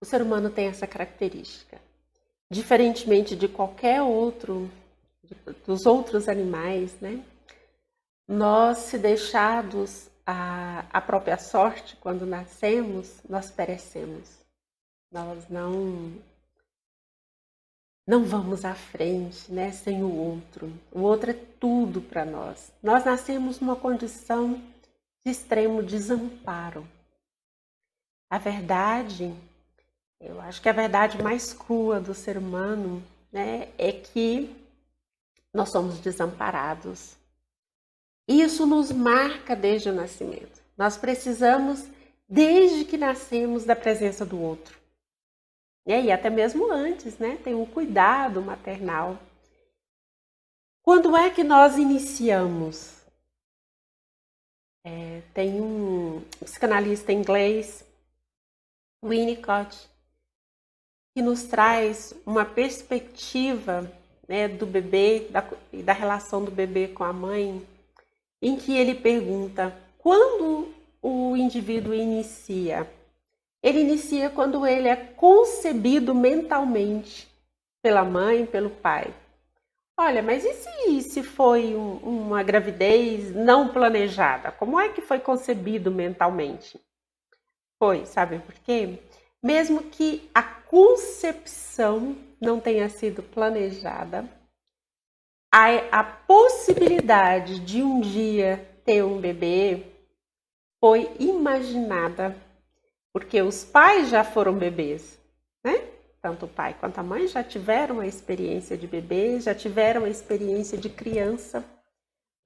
O ser humano tem essa característica. Diferentemente de qualquer outro, dos outros animais, né? Nós, se deixados à própria sorte, quando nascemos, nós perecemos. Nós não vamos à frente, né, sem o outro. O outro é tudo para nós. Nós nascemos numa condição de extremo desamparo. A verdade, eu acho que a verdade mais crua do ser humano, né, é que nós somos desamparados. Isso nos marca desde o nascimento. Nós precisamos, desde que nascemos, da presença do outro. E até mesmo antes, né? Tem um cuidado maternal. Quando é que nós iniciamos? Tem um psicanalista inglês, Winnicott, que nos traz uma perspectiva, né, do bebê e da relação do bebê com a mãe, em que ele pergunta quando o indivíduo inicia. Ele inicia quando ele é concebido mentalmente pela mãe, pelo pai. Olha, mas e se foi uma gravidez não planejada? Como é que foi concebido mentalmente? Foi, sabe por quê? Mesmo que a concepção não tenha sido planejada, a possibilidade de um dia ter um bebê foi imaginada, porque os pais já foram bebês, né? Tanto o pai quanto a mãe já tiveram a experiência de bebê, já tiveram a experiência de criança,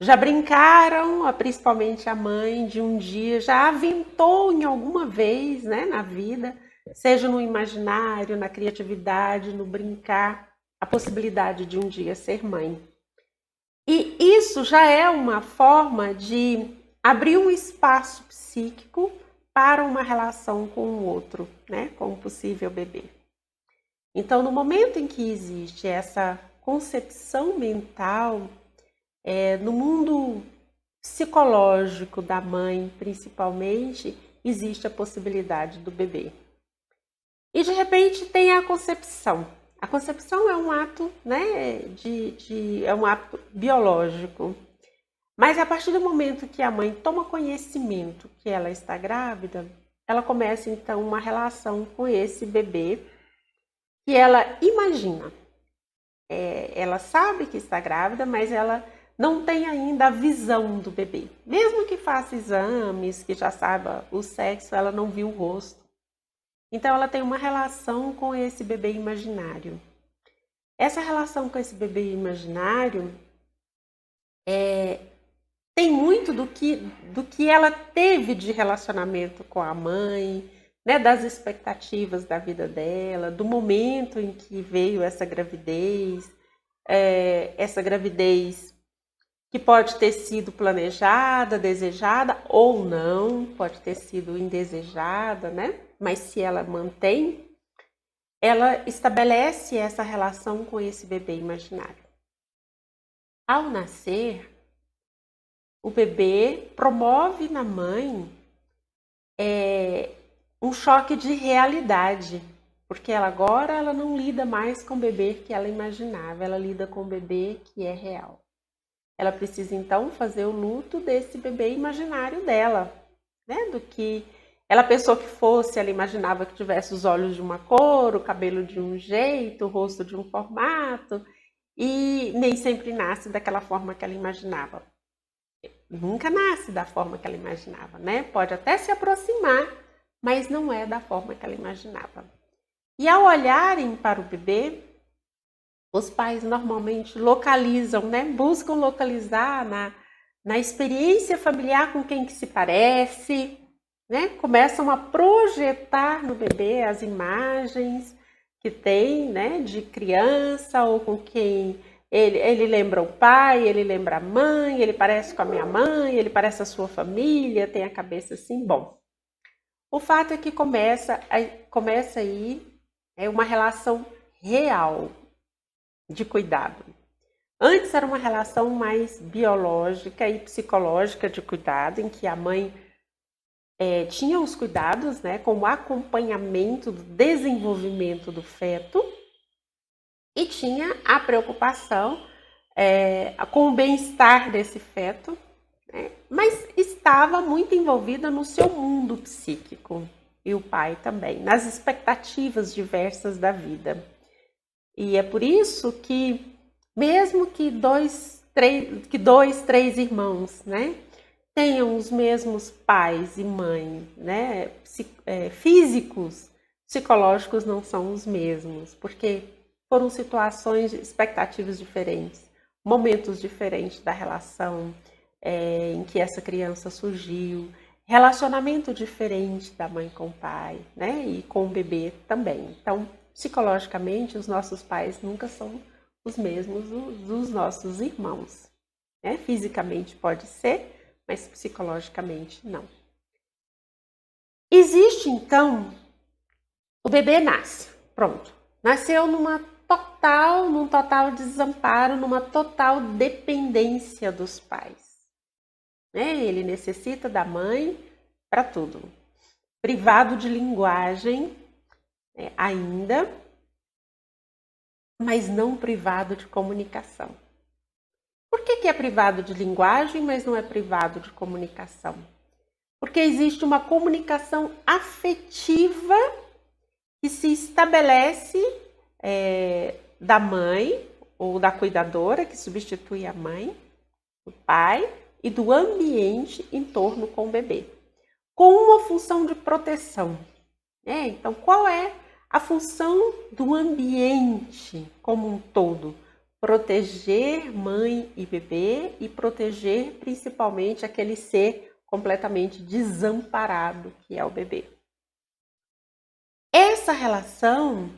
já brincaram, principalmente a mãe, de um dia, já aventou em alguma vez, né, na vida, seja no imaginário, na criatividade, no brincar, a possibilidade de um dia ser mãe. E isso já é uma forma de abrir um espaço psíquico para uma relação com o outro, né, com o possível bebê. Então, no momento em que existe essa concepção mental, no mundo psicológico da mãe, principalmente, existe a possibilidade do bebê. E de repente tem a concepção. A concepção é um ato, né, é um ato biológico. Mas a partir do momento que a mãe toma conhecimento que ela está grávida, ela começa então uma relação com esse bebê que ela imagina. Ela sabe que está grávida, mas ela não tem ainda a visão do bebê. Mesmo que faça exames, que já saiba o sexo, ela não viu o rosto. Então ela tem uma relação com esse bebê imaginário. Essa relação com esse bebê imaginário tem muito do que ela teve de relacionamento com a mãe, né, das expectativas da vida dela, do momento em que veio essa gravidez que pode ter sido planejada, desejada ou não, pode ter sido indesejada, né? Mas se ela mantém, ela estabelece essa relação com esse bebê imaginário. Ao nascer, o bebê promove na mãe um choque de realidade, porque agora ela não lida mais com o bebê que ela imaginava, ela lida com o bebê que é real. Ela precisa então fazer o luto desse bebê imaginário dela, né? Do que ela pensou que fosse, ela imaginava que tivesse os olhos de uma cor, o cabelo de um jeito, o rosto de um formato, e nem sempre nasce daquela forma que ela imaginava. Nunca nasce da forma que ela imaginava, né? Pode até se aproximar, mas não é da forma que ela imaginava. E ao olharem para o bebê, os pais normalmente localizam, né? Buscam localizar na experiência familiar com quem que se parece, né? Começam a projetar no bebê as imagens que tem, né, de criança ou com quem ele lembra o pai, ele lembra a mãe, ele parece com a minha mãe, ele parece a sua família, tem a cabeça assim, bom. O fato é que começa aí uma relação real de cuidado. Antes era uma relação mais biológica e psicológica de cuidado, em que a mãe tinha os cuidados, né, com o acompanhamento do desenvolvimento do feto e tinha a preocupação com o bem-estar desse feto, né, mas estava muito envolvida no seu mundo psíquico, e o pai também, nas expectativas diversas da vida. E é por isso que, mesmo que dois, três irmãos, né, tenham os mesmos pais e mãe, né, físicos, psicológicos não são os mesmos, porque foram situações, expectativas diferentes, momentos diferentes da relação em que essa criança surgiu, relacionamento diferente da mãe com o pai, né, e com o bebê também. Então, psicologicamente, os nossos pais nunca são os mesmos dos nossos irmãos, né? Fisicamente pode ser, mas psicologicamente não. Existe, então, o bebê nasce, pronto. Nasceu num total desamparo, numa total dependência dos pais. Né? Ele necessita da mãe para tudo. Privado de linguagem ainda, mas não privado de comunicação. Por que é privado de linguagem, mas não é privado de comunicação? Porque existe uma comunicação afetiva que se estabelece da mãe ou da cuidadora, que substitui a mãe, do pai e do ambiente em torno com o bebê, com uma função de proteção. Então, qual é a função do ambiente como um todo? Proteger mãe e bebê e proteger principalmente aquele ser completamente desamparado que é o bebê. Essa relação,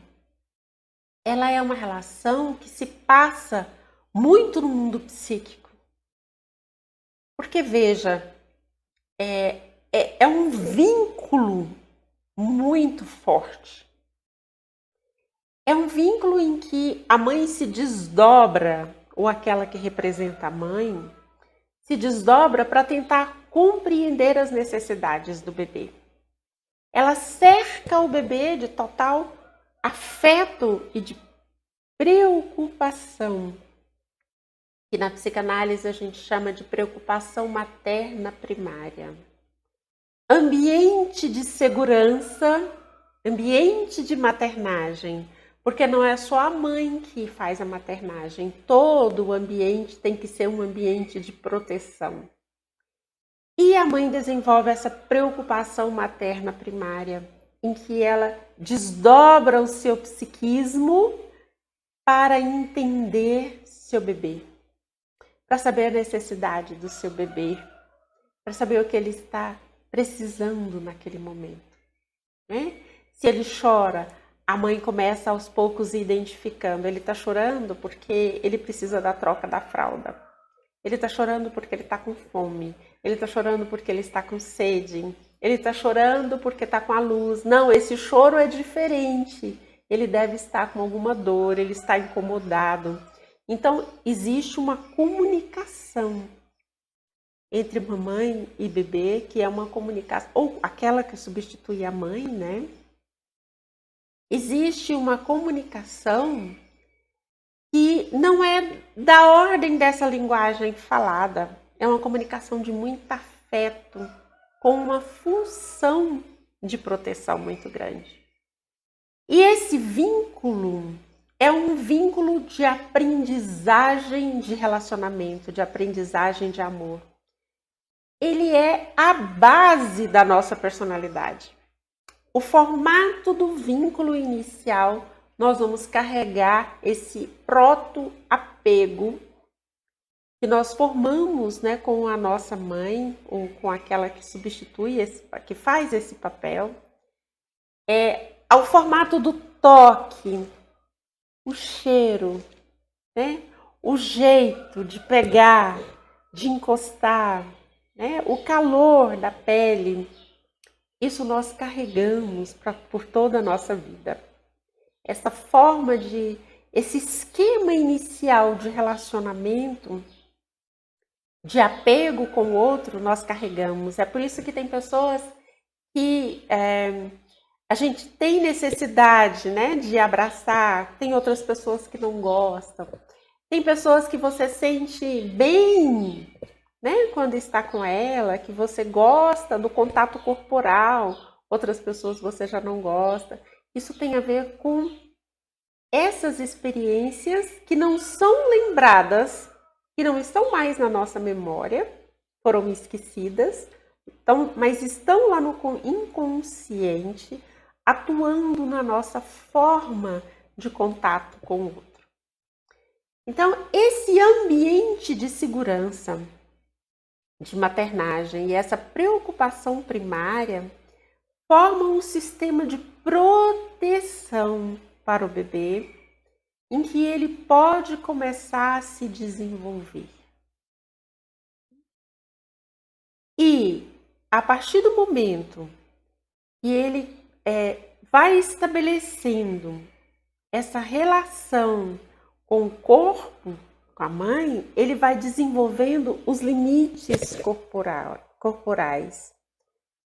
ela é uma relação que se passa muito no mundo psíquico. Porque, veja, é um vínculo muito forte. É um vínculo em que a mãe se desdobra, ou aquela que representa a mãe, se desdobra para tentar compreender as necessidades do bebê. Ela cerca o bebê de total afeto e de preocupação, que na psicanálise a gente chama de preocupação materna primária. Ambiente de segurança, ambiente de maternagem, porque não é só a mãe que faz a maternagem, todo o ambiente tem que ser um ambiente de proteção. E a mãe desenvolve essa preocupação materna primária, em que ela desdobra o seu psiquismo para entender seu bebê, para saber a necessidade do seu bebê, para saber o que ele está precisando naquele momento. Né? Se ele chora, a mãe começa aos poucos identificando. Ele está chorando porque ele precisa da troca da fralda. Ele está chorando porque ele está com fome. Ele está chorando porque ele está com sede. Ele está chorando porque está com a luz. Não, esse choro é diferente. Ele deve estar com alguma dor, ele está incomodado. Então, existe uma comunicação entre mamãe e bebê, que é uma comunicação, ou aquela que substitui a mãe, né? Existe uma comunicação que não é da ordem dessa linguagem falada. É uma comunicação de muito afeto, com uma função de proteção muito grande. E esse vínculo é um vínculo de aprendizagem de relacionamento, de aprendizagem de amor. Ele é a base da nossa personalidade. O formato do vínculo inicial, nós vamos carregar esse proto-apego que nós formamos, né, com a nossa mãe ou com aquela que substitui, que faz esse papel. Ao formato do toque, o cheiro, né, o jeito de pegar, de encostar, né, o calor da pele. Isso nós carregamos por toda a nossa vida. Essa forma esse esquema inicial de relacionamento, de apego com o outro, nós carregamos. É por isso que tem pessoas que a gente tem necessidade, né, de abraçar, tem outras pessoas que não gostam. Tem pessoas que você sente bem, né, quando está com ela, que você gosta do contato corporal, outras pessoas você já não gosta. Isso tem a ver com essas experiências que não são lembradas, que não estão mais na nossa memória, foram esquecidas, então, mas estão lá no inconsciente, atuando na nossa forma de contato com o outro. Então, esse ambiente de segurança, de maternagem e essa preocupação primária formam um sistema de proteção para o bebê, em que ele pode começar a se desenvolver. E a partir do momento que ele vai estabelecendo essa relação com o corpo, com a mãe, ele vai desenvolvendo os limites corporais,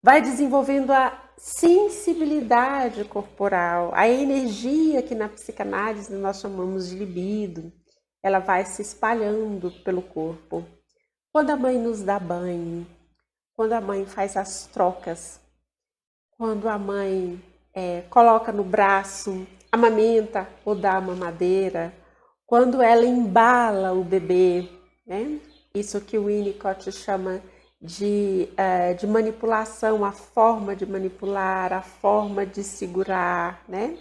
vai desenvolvendo a sensibilidade corporal, a energia que na psicanálise nós chamamos de libido, ela vai se espalhando pelo corpo. Quando a mãe nos dá banho, quando a mãe faz as trocas, quando a mãe coloca no braço, amamenta ou dá a mamadeira, quando ela embala o bebê, né? Isso que o Winnicott chama de manipulação, a forma de manipular, a forma de segurar, né?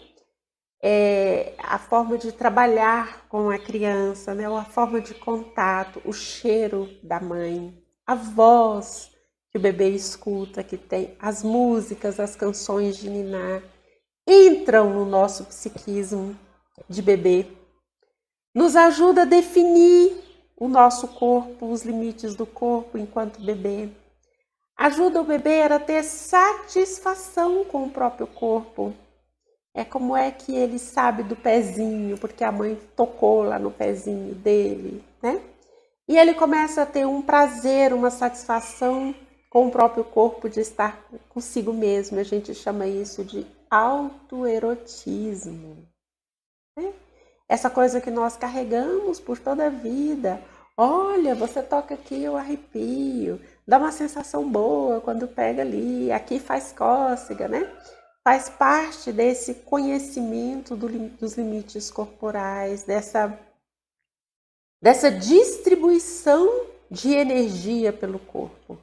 A forma de trabalhar com a criança, né? Ou a forma de contato, o cheiro da mãe, a voz que o bebê escuta, que tem as músicas, as canções de ninar, entram no nosso psiquismo de bebê, nos ajuda a definir o nosso corpo, os limites do corpo enquanto bebê. Ajuda o bebê a ter satisfação com o próprio corpo. É como é que ele sabe do pezinho, porque a mãe tocou lá no pezinho dele, né? E ele começa a ter um prazer, uma satisfação com o próprio corpo de estar consigo mesmo. A gente chama isso de autoerotismo, né? Essa coisa que nós carregamos por toda a vida. Olha, você toca aqui, eu arrepio. Dá uma sensação boa quando pega ali. Aqui faz cócega, né? Faz parte desse conhecimento dos limites corporais, dessa distribuição de energia pelo corpo.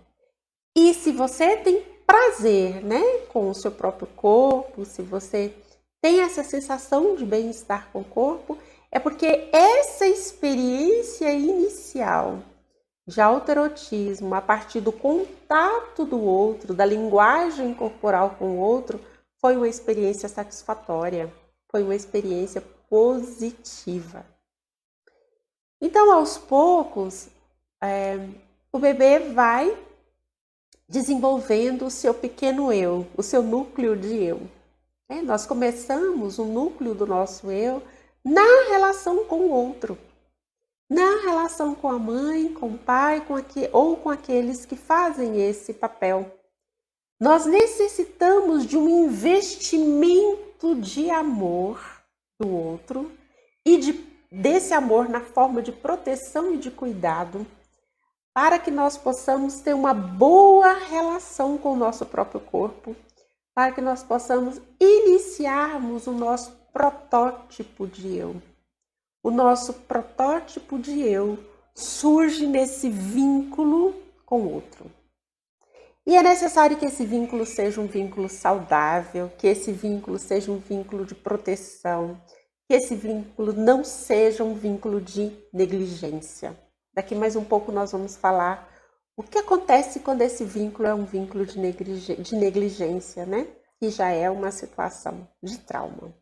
E se você tem prazer, né, com o seu próprio corpo, se você tem essa sensação de bem-estar com o corpo, é porque essa experiência inicial de autoerotismo, a partir do contato do outro, da linguagem corporal com o outro, foi uma experiência satisfatória, foi uma experiência positiva. Então, aos poucos, o bebê vai desenvolvendo o seu pequeno eu, o seu núcleo de eu. Nós começamos o núcleo do nosso eu na relação com o outro, na relação com a mãe, com o pai, ou com aqueles que fazem esse papel. Nós necessitamos de um investimento de amor do outro e desse amor na forma de proteção e de cuidado, para que nós possamos ter uma boa relação com o nosso próprio corpo, para que nós possamos iniciarmos o nosso protótipo de eu. O nosso protótipo de eu surge nesse vínculo com o outro. E é necessário que esse vínculo seja um vínculo saudável, que esse vínculo seja um vínculo de proteção, que esse vínculo não seja um vínculo de negligência. Daqui mais um pouco nós vamos falar o que acontece quando esse vínculo é um vínculo de negligência, né? Que já é uma situação de trauma.